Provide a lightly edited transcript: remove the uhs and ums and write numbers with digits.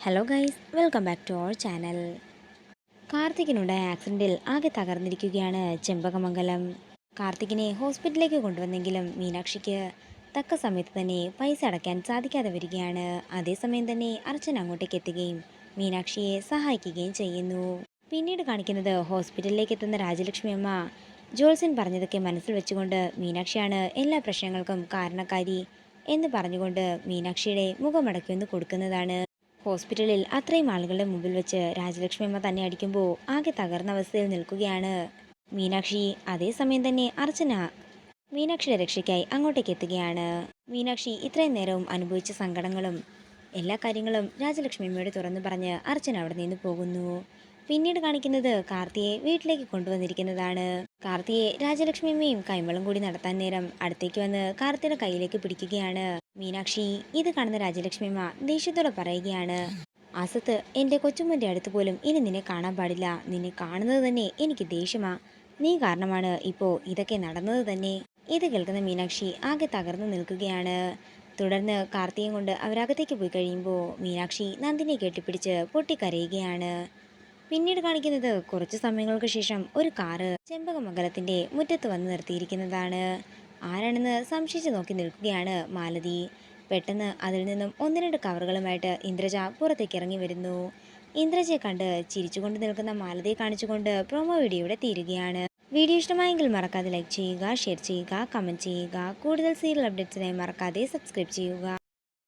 Hello guys, welcome back to our channel. കാർത്തികിനുണ്ടായ ആക്സിഡൻറ്റിൽ ആകെ തകർന്നിരിക്കുകയാണ് ചെമ്പകമംഗലം. കാർത്തികിനെ ഹോസ്പിറ്റലിലേക്ക് കൊണ്ടുവന്നെങ്കിലും മീനാക്ഷിക്ക് തക്ക സമയത്ത് തന്നെ പൈസ അടയ്ക്കാൻ സാധിക്കാതെ വരികയാണ്. അതേസമയം തന്നെ അർച്ചന അങ്ങോട്ടേക്ക് എത്തുകയും മീനാക്ഷിയെ സഹായിക്കുകയും ചെയ്യുന്നു. പിന്നീട് കാണിക്കുന്നത് ഹോസ്പിറ്റലിലേക്ക് എത്തുന്ന രാജലക്ഷ്മി അമ്മ ജോത്സ്യൻ പറഞ്ഞതൊക്കെ മനസ്സിൽ വെച്ചുകൊണ്ട് മീനാക്ഷിയാണ് എല്ലാ പ്രശ്നങ്ങൾക്കും കാരണക്കാരി എന്ന് പറഞ്ഞുകൊണ്ട് മീനാക്ഷിയുടെ മുഖമടക്കി കൊടുക്കുന്നതാണ്. ഹോസ്പിറ്റലിൽ അത്രയും ആളുകളുടെ മുമ്പിൽ വെച്ച് രാജലക്ഷ്മി അമ്മ തന്നെ അടിക്കുമ്പോൾ ആകെ തകർന്ന അവസ്ഥയിൽ നിൽക്കുകയാണ് മീനാക്ഷി. അതേസമയം തന്നെ അർച്ചന മീനാക്ഷിയുടെ രക്ഷയ്ക്കായി അങ്ങോട്ടേക്ക് എത്തുകയാണ്. മീനാക്ഷി ഇത്രയും നേരവും അനുഭവിച്ച സങ്കടങ്ങളും എല്ലാ കാര്യങ്ങളും രാജലക്ഷ്മി അമ്മയോട് തുറന്നു പറഞ്ഞ് അർച്ചന അവിടെ നിന്ന് പോകുന്നു. പിന്നീട് കാണിക്കുന്നത് കാർത്തിയെ വീട്ടിലേക്ക് കൊണ്ടുവന്നിരിക്കുന്നതാണ്. കാർത്തിയെ രാജലക്ഷ്മി അമ്മയും കൈമളും കൂടി നടത്താൻ നേരം അടുത്തേക്ക് വന്ന് കാർത്തിയുടെ കയ്യിലേക്ക് പിടിക്കുകയാണ് മീനാക്ഷി. ഇത് കാണുന്ന രാജലക്ഷ്മി അമ്മ ദേഷ്യത്തോടെ പറയുകയാണ്, അസത്ത്, എൻ്റെ കൊച്ചുമോൻ്റെ അടുത്ത് പോലും ഇനി നിന്നെ കാണാൻ പാടില്ല. നിന്നെ കാണുന്നത് തന്നെ എനിക്ക് ദേഷ്യമാ. നീ കാരണമാണ് ഇപ്പോൾ ഇതൊക്കെ നടന്നത് തന്നെ. ഇത് കേൾക്കുന്ന മീനാക്ഷി ആകെ തകർന്നു നിൽക്കുകയാണ്. തുടർന്ന് കാർത്തിയും കൊണ്ട് അവരകത്തേക്ക് പോയി കഴിയുമ്പോൾ മീനാക്ഷി നന്ദിനെ കെട്ടിപ്പിടിച്ച് പൊട്ടിക്കരയുകയാണ്. പിന്നീട് കാണിക്കുന്നത് കുറച്ച് സമയങ്ങൾക്ക് ശേഷം ഒരു കാറ് ചെമ്പകമംഗലത്തിന്റെ മുറ്റത്ത് വന്ന് നിർത്തിയിരിക്കുന്നതാണ്. ആരാണെന്ന് സംശയിച്ച് നോക്കി നിൽക്കുകയാണ് മാലതി. പെട്ടെന്ന് അതിൽ നിന്നും ഒന്ന് രണ്ട് കവറുകളുമായിട്ട് ഇന്ദ്രജ പുറത്തേക്ക് ഇറങ്ങി വരുന്നു. ഇന്ദ്രജയെ കണ്ട് ചിരിച്ചുകൊണ്ട് നിൽക്കുന്ന മാലതിയെ കാണിച്ചുകൊണ്ട് പ്രൊമോ വീഡിയോ ഇവിടെ തീരുകയാണ്. വീഡിയോ ഇഷ്ടമായെങ്കിൽ മറക്കാതെ ലൈക്ക് ചെയ്യുക, ഷെയർ ചെയ്യുക, കമൻറ്റ് ചെയ്യുക. കൂടുതൽ സീരിയൽ അപ്ഡേറ്റ്സിനായി മറക്കാതെ സബ്സ്ക്രൈബ് ചെയ്യുക.